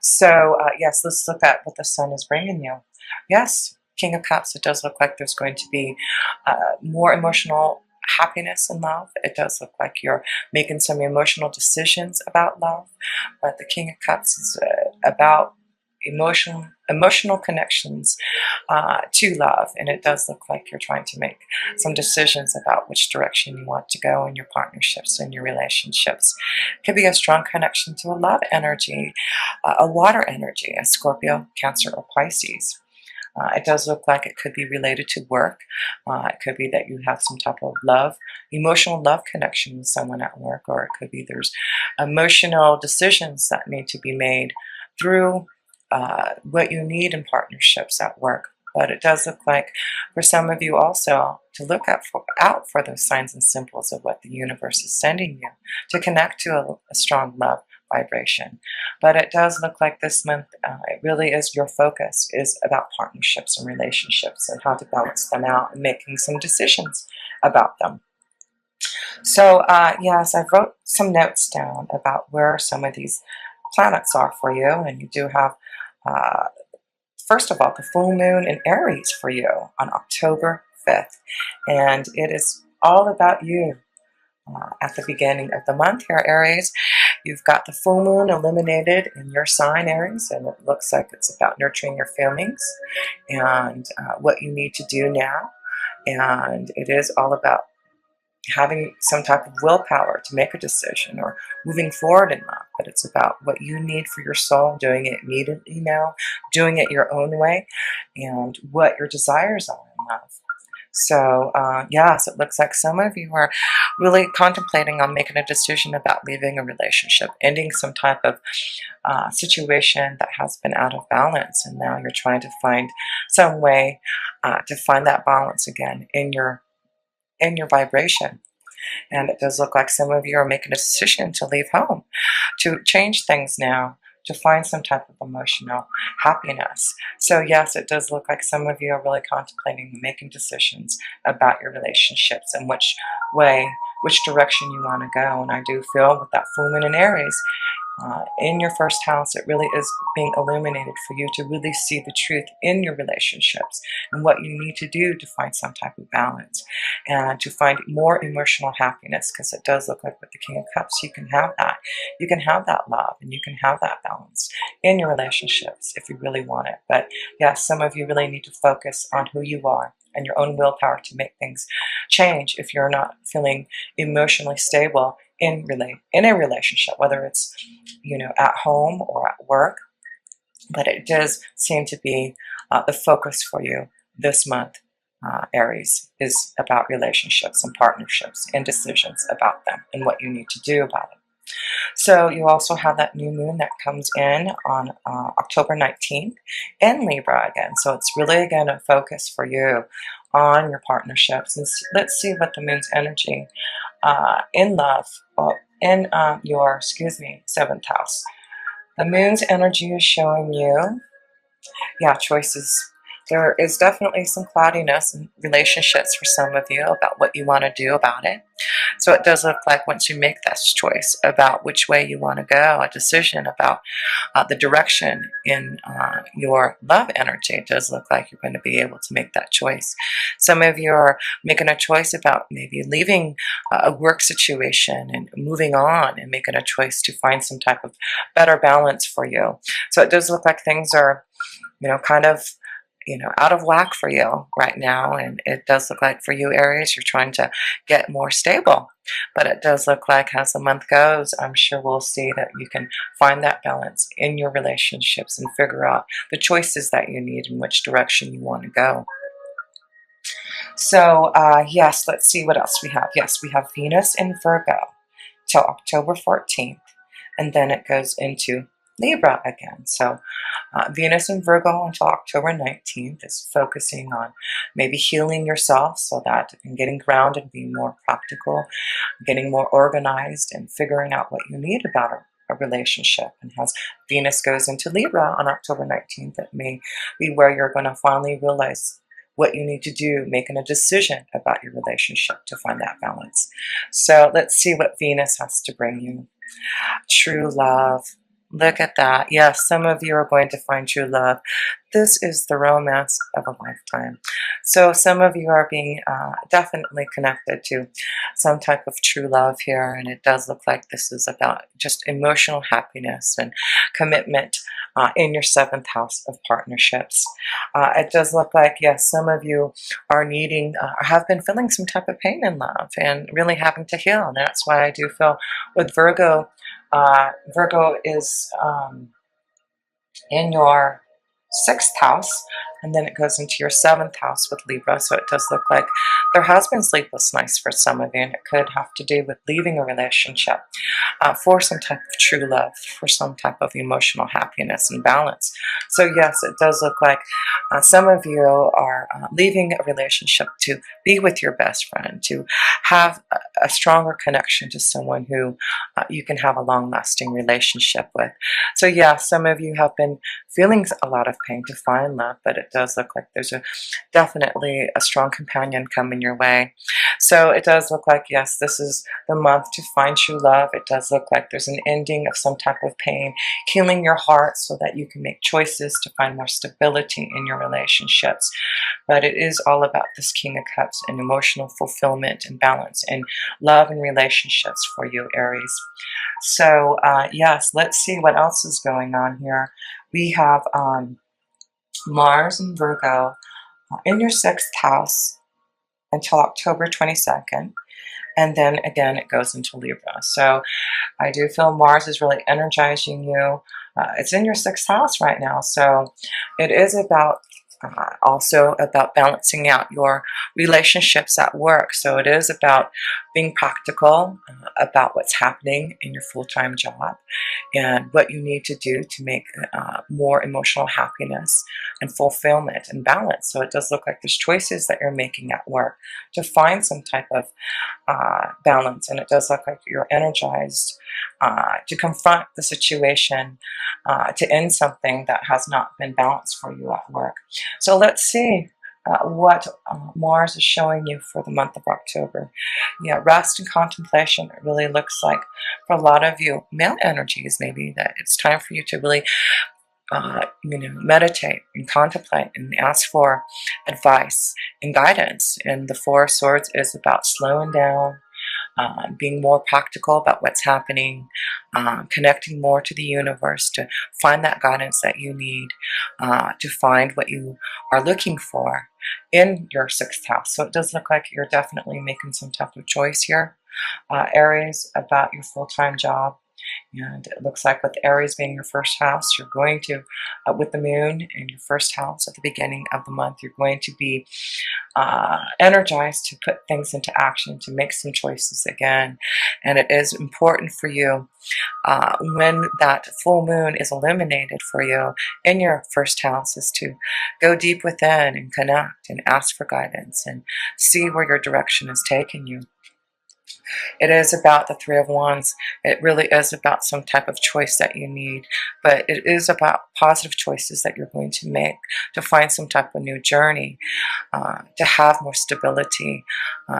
So yes, let's look at what the Sun is bringing you. Yes, King of Cups, it does look like there's going to be more emotional happiness and love. It does look like you're making some emotional decisions about love, but the King of Cups is about emotional connections to love, and it does look like you're trying to make some decisions about which direction you want to go in your partnerships and your relationships. It could be a strong connection to a love energy, a water energy, a Scorpio, Cancer, or Pisces. It does look like it could be related to work. It could be that you have some type of love, emotional love connection with someone at work, or it could be there's emotional decisions that need to be made through what you need in partnerships at work. But it does look like for some of you also to look out for those signs and symbols of what the universe is sending you to connect to a strong love vibration. But it does look like this month, it really is your focus is about partnerships and relationships and how to balance them out and making some decisions about them. So yes, I wrote some notes down about where some of these planets are for you, and you do have uh, first of all, the full moon in Aries for you on October 5th. And it is all about you at the beginning of the month here, Aries. You've got the full moon illuminated in your sign, Aries, and it looks like it's about nurturing your feelings and what you need to do now. And it is all about having some type of willpower to make a decision or moving forward in life, but it's about what you need for your soul, doing it immediately now, doing it your own way, and what your desires are in life. So yes, it looks like some of you are really contemplating on making a decision about leaving a relationship, ending some type of situation that has been out of balance, and now you're trying to find some way to find that balance again in your vibration. And it does look like some of you are making a decision to leave home, to change things now, to find some type of emotional happiness. So yes, it does look like some of you are really contemplating making decisions about your relationships and which direction you want to go. And I do feel with that full moon in Aries, in your first house, it really is being illuminated for you to really see the truth in your relationships and what you need to do to find some type of balance and to find more emotional happiness, because it does look like with the King of Cups, you can have that. You can have that love and you can have that balance in your relationships if you really want it. But yes, some of you really need to focus on who you are and your own willpower to make things change if you're not feeling emotionally stable in a relationship, whether it's at home or at work. But it does seem to be the focus for you this month, Aries, is about relationships and partnerships and decisions about them and what you need to do about it. So you also have that new moon that comes in on October 19th in Libra again. So it's really again a focus for you on your partnerships. And let's see what the moon's energy in love, well, in your, seventh house. The moon's energy is showing you, choices. There is definitely some cloudiness in relationships for some of you about what you want to do about it. So it does look like once you make this choice about which way you want to go, a decision about the direction in your love energy, it does look like you're going to be able to make that choice. Some of you are making a choice about maybe leaving a work situation and moving on and making a choice to find some type of better balance for you. So it does look like things are, kind of out of whack for you right now. And it does look like for you, Aries, you're trying to get more stable. But it does look like as the month goes, I'm sure we'll see that you can find that balance in your relationships and figure out the choices that you need and which direction you want to go. So yes, let's see what else we have. Yes, we have Venus in Virgo till October 14th. And then it goes into Libra again. So Venus in Virgo until October 19th is focusing on maybe healing yourself so that and getting grounded, being more practical, getting more organized, and figuring out what you need about a relationship. And as Venus goes into Libra on October 19th, it may be where you're going to finally realize what you need to do, making a decision about your relationship to find that balance. So let's see what Venus has to bring you. True love, Look at that. Yes, some of you are going to find true love. This is the romance of a lifetime. So some of you are being definitely connected to some type of true love here, and it does look like this is about just emotional happiness and commitment in your seventh house of partnerships. It does look like, yes, some of you are needing, have been feeling some type of pain in love and really having to heal. And that's why I do feel with Virgo, Virgo is in your sixth house, and then it goes into your seventh house with Libra. So it does look like there has been sleepless nights for some of you, and it could have to do with leaving a relationship for some type of true love, for some type of emotional happiness and balance. So yes, it does look like some of you are leaving a relationship to be with your best friend, to have a stronger connection to someone who you can have a long-lasting relationship with. So yeah, some of you have been feeling a lot of pain to find love, but it does look like there's definitely a strong companion coming your way. So it does look like, yes, this is the month to find true love. It does look like there's an ending of some type of pain, healing your heart so that you can make choices to find more stability in your relationships. But it is all about this King of Cups and emotional fulfillment and balance and love and relationships for you, Aries. So yes, let's see what else is going on here. We have Mars and Virgo in your sixth house until October 22nd. And then again, it goes into Libra. So I do feel Mars is really energizing you. It's in your sixth house right now. So it is about also about balancing out your relationships at work. So it is about being practical about what's happening in your full-time job and what you need to do to make more emotional happiness and fulfillment and balance. So it does look like there's choices that you're making at work to find some type of balance, and it does look like you're energized to confront the situation, to end something that has not been balanced for you at work. So let's see what Mars is showing you for the month of October. Yeah, rest and contemplation. It really looks like for a lot of you, male energies, maybe that it's time for you to really meditate and contemplate and ask for advice and guidance. And the Four of Swords is about slowing down, being more practical about what's happening, connecting more to the universe to find that guidance that you need, to find what you are looking for in your sixth house. So it does look like you're definitely making some type of choice here, Aries, about your full-time job. And it looks like with Aries being your first house, you're going to, with the moon in your first house at the beginning of the month, you're going to be energized to put things into action, to make some choices again. And it is important for you when that full moon is illuminated for you in your first house is to go deep within and connect and ask for guidance and see where your direction is taking you. It is about the Three of Wands. It really is about some type of choice that you need, but it is about positive choices that you're going to make to find some type of new journey, to have more stability.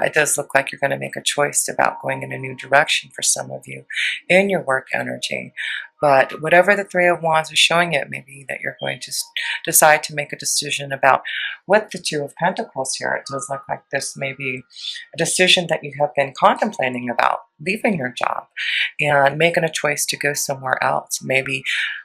It does look like you're going to make a choice about going in a new direction for some of you in your work energy. But whatever the Three of Wands is showing it, maybe that you're going to decide to make a decision about with the Two of Pentacles here. It does look like this may be a decision that you have been contemplating about leaving your job and making a choice to go somewhere else, maybe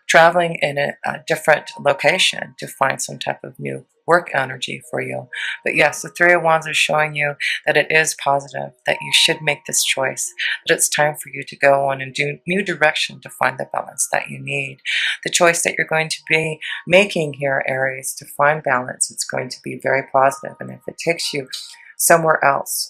traveling in a different location to find some type of new work energy for you. But yes, the Three of Wands is showing you that it is positive, that you should make this choice, that it's time for you to go on and do new direction to find the balance that you need. The choice that you're going to be making here, Aries, to find balance, it's going to be very positive. And if it takes you somewhere else,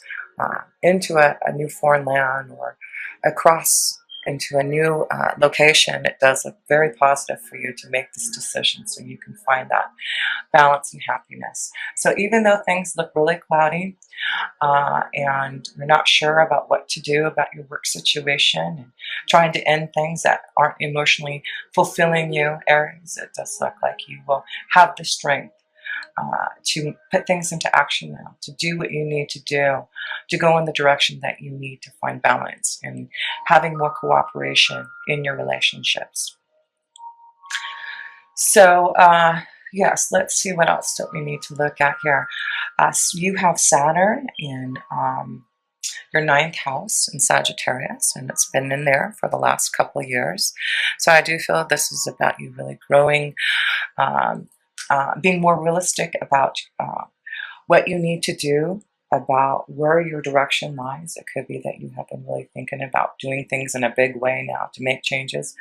into a new foreign land or across into a new location, it does look very positive for you to make this decision so you can find that balance and happiness. So even though things look really cloudy and you're not sure about what to do about your work situation and trying to end things that aren't emotionally fulfilling you, Aries, it does look like you will have the strength to put things into action now, to do what you need to do, to go in the direction that you need to find balance and having more cooperation in your relationships. So, yes, let's see what else that we need to look at here. So you have Saturn in your ninth house in Sagittarius, and it's been in there for the last couple of years. So I do feel this is about you really growing, um, being more realistic about what you need to do, about where your direction lies. It could be that you have been really thinking about doing things in a big way now to make changes,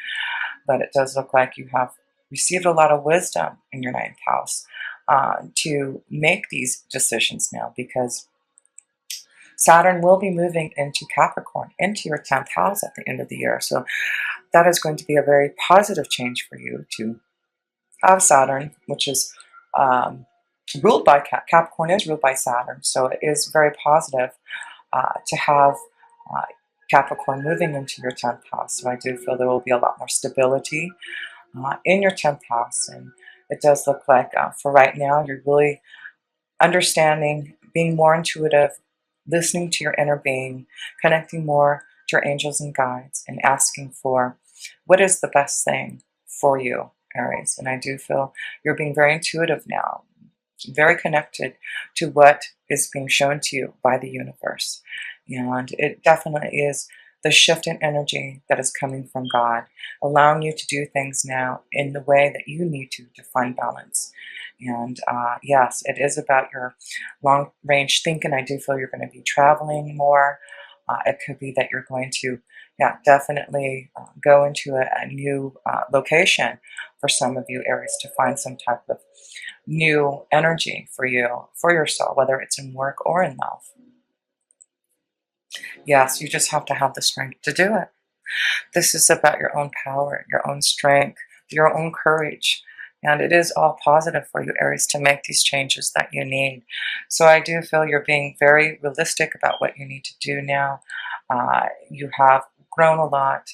but it does look like you have received a lot of wisdom in your ninth house to make these decisions now, because Saturn will be moving into Capricorn, into your 10th house at the end of the year. So that is going to be a very positive change for you to have Saturn, which is um, ruled by Capricorn is ruled by Saturn. So it is very positive to have uh, Capricorn moving into your 10th house. So I do feel there will be a lot more stability in your 10th house. And it does look like for right now, you're really understanding, being more intuitive, listening to your inner being, connecting more to your angels and guides, and asking for what is the best thing for you, Aries. And I do feel you're being very intuitive now, very connected to what is being shown to you by the universe. And it definitely is the shift in energy that is coming from God, allowing you to do things now in the way that you need to find balance. And yes, it is about your long range thinking. I do feel you're going to be traveling more. It could be that you're going to, yeah, definitely go into a new location for some of you, Aries, to find some type of new energy for you, for your soul, whether it's in work or in love. Yes, you just have to have the strength to do it. This is about your own power, your own strength, your own courage. And it is all positive for you, Aries, to make these changes that you need. So I do feel you're being very realistic about what you need to do now. You have grown a lot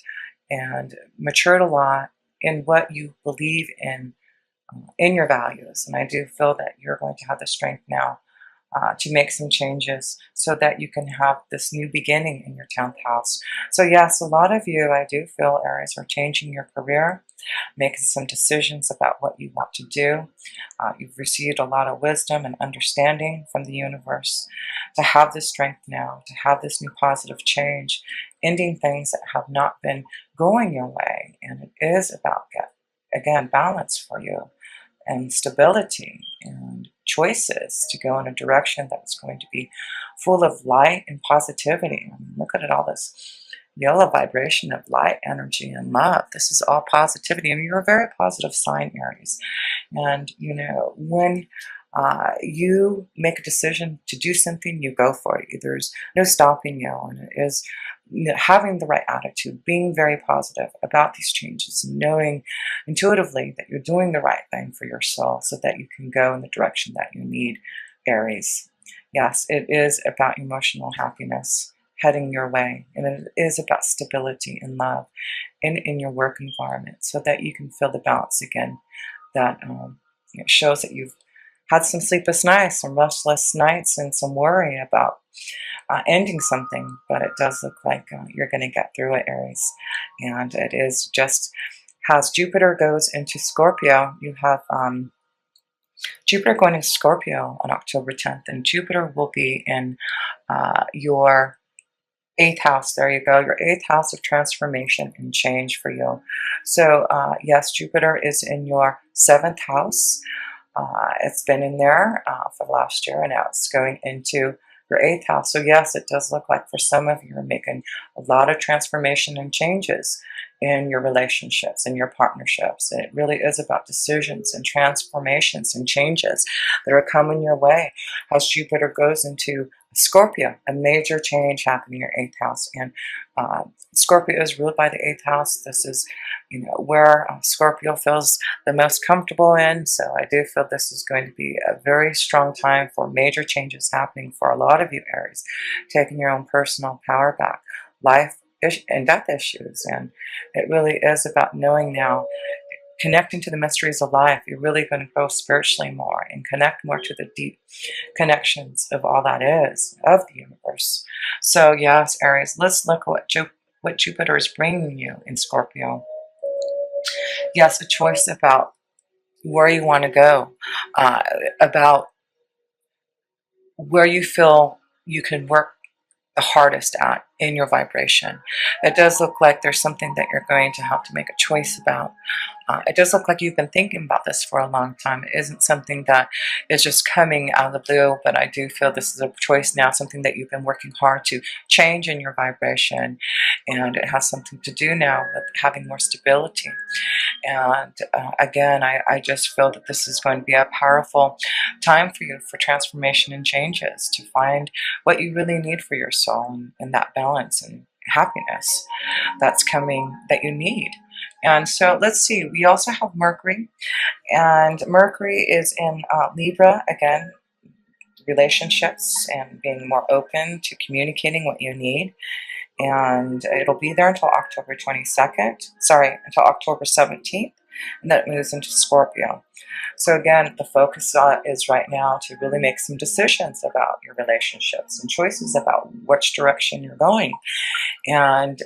and matured a lot in what you believe in your values. And I do feel that you're going to have the strength now to make some changes so that you can have this new beginning in your 10th house. So yes, a lot of you, I do feel, Aries, are changing your career, making some decisions about what you want to do. You've received a lot of wisdom and understanding from the universe to have this strength now, to have this new positive change, ending things that have not been going your way. And it is about, again, balance for you and stability and choices to go in a direction that's going to be full of light and positivity. I mean, look at it, all this yellow vibration of light, energy, and love. This is all positivity, and you're a very positive sign, Aries. And you know, when you make a decision to do something, you go for it. There's no stopping you, and it is, you know, having the right attitude, being very positive about these changes, and knowing intuitively that you're doing the right thing for your soul so that you can go in the direction that you need, Aries. Yes, it is about emotional happiness heading your way, and it is about stability and love in your work environment so that you can feel the balance again that shows that you've had some sleepless nights, some restless nights, and some worry about ending something, but it does look like you're going to get through it, Aries. And it is just as Jupiter goes into Scorpio, you have Jupiter going into Scorpio on October 10th, and Jupiter will be in your eighth house. There you go, your eighth house of transformation and change for you. So yes, Jupiter is in your seventh house. It's been in there for the last year, and now it's going into your eighth house. So yes, it does look like for some of you are making a lot of transformation and changes in your relationships and your partnerships. And it really is about decisions and transformations and changes that are coming your way as Jupiter goes into Scorpio, a major change happening in your eighth house. And Scorpio is ruled by the eighth house. This is, you know, where Scorpio feels the most comfortable in. So I do feel this is going to be a very strong time for major changes happening for a lot of you, Aries, taking your own personal power back, life and death issues. And it really is about knowing now, connecting to the mysteries of life. You're really going to grow spiritually more and connect more to the deep connections of all that is, of the universe. So yes, Aries, let's look at what Jupiter is bringing you in Scorpio. Yes, a choice about where you want to go, uh, about where you feel you can work the hardest at in your vibration. It does look like there's something that you're going to have to make a choice about. It does look like you've been thinking about this for a long time. It isn't something that is just coming out of the blue, but I do feel this is a choice now, something that you've been working hard to change in your vibration. And it has something to do now with having more stability. And again, I just feel that this is going to be a powerful time for you for transformation and changes to find what you really need for your soul and that balance and happiness that's coming that you need. And so let's see, we also have Mercury, and Mercury is in Libra again, relationships and being more open to communicating what you need. And it'll be there until October 22nd, sorry, until October 17th, and then it moves into Scorpio. So again, the focus is right now to really make some decisions about your relationships and choices about which direction you're going. And,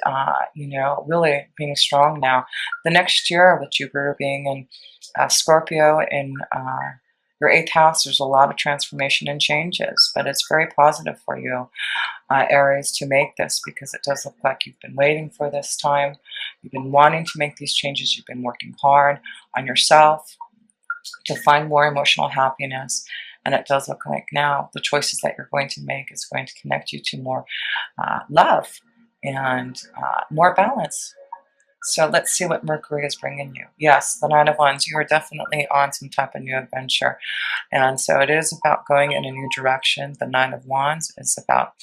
really being strong now. The next year with Jupiter being in Scorpio in your eighth house, there's a lot of transformation and changes, but it's very positive for you, Aries, to make this, because it does look like you've been waiting for this time. You've been wanting to make these changes. You've been working hard on yourself to find more emotional happiness. And it does look like now the choices that you're going to make is going to connect you to more love and more balance. So let's see what Mercury is bringing you. Yes, the Nine of Wands, you are definitely on some type of new adventure. And so it is about going in a new direction. The Nine of Wands is about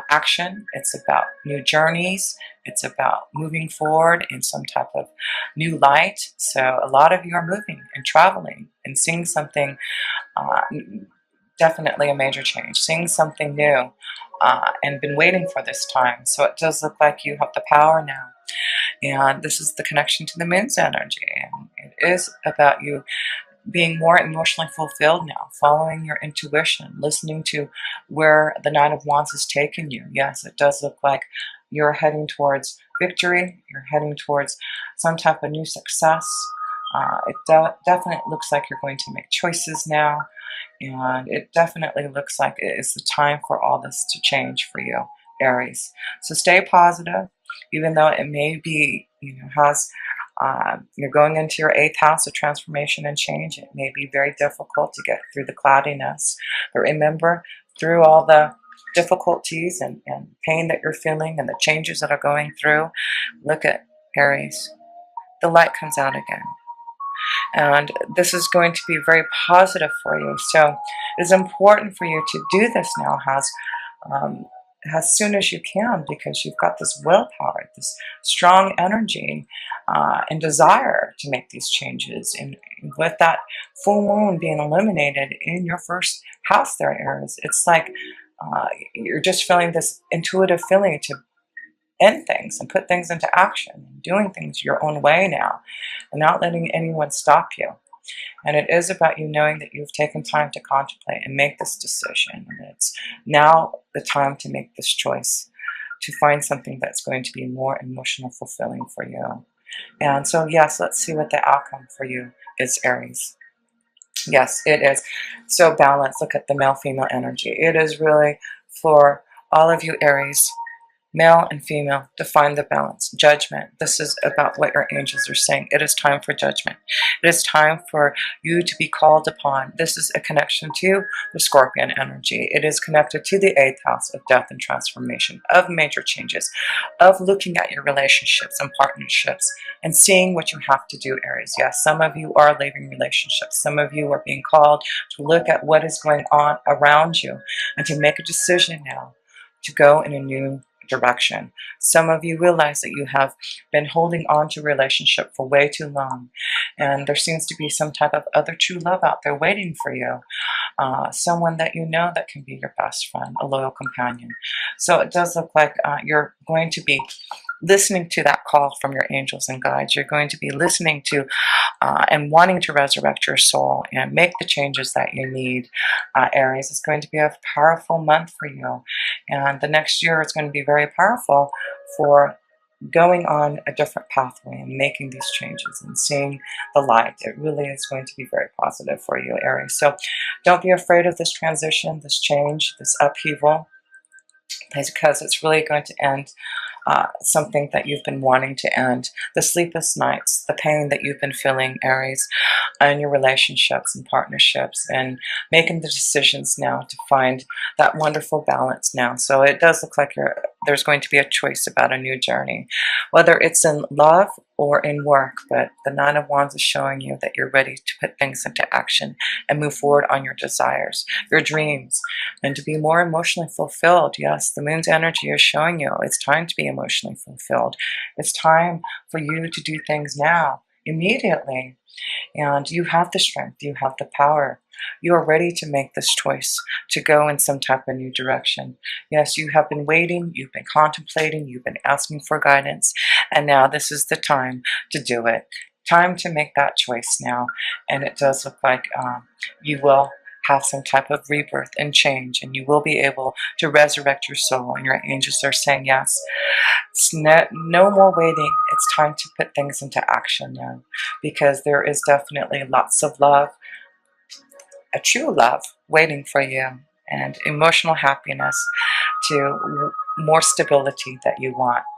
action. It's about new journeys. It's about moving forward in some type of new light. So a lot of you are moving and traveling and seeing something, uh, definitely a major change, seeing something new, and been waiting for this time. So it does look like you have the power now. And this is the connection to the moon's energy. And it is about you being more emotionally fulfilled now, following your intuition, listening to where the Nine of Wands has taken you. Yes, it does look like you're heading towards victory. You're heading towards some type of new success. It definitely looks like you're going to make choices now. And it definitely looks like it is the time for all this to change for you, Aries. So stay positive, even though it may be, you're going into your eighth house of transformation and change. It may be very difficult to get through the cloudiness. But remember, through all the difficulties and pain that you're feeling and the changes that are going through, look at Aries. The light comes out again. And this is going to be very positive for you. So it is important for you to do this now um, as soon as you can, because you've got this willpower, this strong energy and desire to make these changes. And with that full moon being illuminated in your first house there, Aries, it's like you're just feeling this intuitive feeling to end things and put things into action, doing things your own way now, and not letting anyone stop you. And it is about you knowing that you've taken time to contemplate and make this decision. And it's now the time to make this choice to find something that's going to be more emotional fulfilling for you. And so, yes, let's see what the outcome for you is, Aries. Yes, it is. So balanced. Look at the male-female energy. It is really for all of you, Aries, male and female, to find the balance. Judgment. This is about what your angels are saying. It is time for judgment. It is time for you to be called upon. This is a connection to the Scorpion energy. It is connected to the eighth house of death and transformation, of major changes, of looking at your relationships and partnerships and seeing what you have to do, Aries. Yes, some of you are leaving relationships. Some of you are being called to look at what is going on around you and to make a decision now to go in a new direction. Some of you realize that you have been holding on to a relationship for way too long, and there seems to be some type of other true love out there waiting for you. Someone that you know that can be your best friend, a loyal companion. So it does look like you're going to be listening to that call from your angels and guides. You're going to be listening to and wanting to resurrect your soul and make the changes that you need. Aries, it's going to be a powerful month for you. And the next year is going to be very powerful for going on a different pathway and making these changes and seeing the light. It really is going to be very positive for you, Aries. So don't be afraid of this transition, this change, this upheaval, because it's really going to end something that you've been wanting to end. The sleepless nights, the pain that you've been feeling, Aries, in your relationships and partnerships, and making the decisions now to find that wonderful balance now. So it does look like there's going to be a choice about a new journey, whether it's in love or in work. But the Nine of Wands is showing you that you're ready to put things into action and move forward on your desires, your dreams, and to be more emotionally fulfilled. Yes, the moon's energy is showing you it's time to be emotionally fulfilled. It's time for you to do things now, immediately. And you have the strength, you have the power. You are ready to make this choice to go in some type of new direction. Yes, you have been waiting, you've been contemplating, you've been asking for guidance, and now this is the time to do it. Time to make that choice now. And it does look like you will have some type of rebirth and change, and you will be able to resurrect your soul. And your angels are saying, yes, it's no more waiting. It's time to put things into action now, because there is definitely lots of love, a true love waiting for you, and emotional happiness to more stability that you want.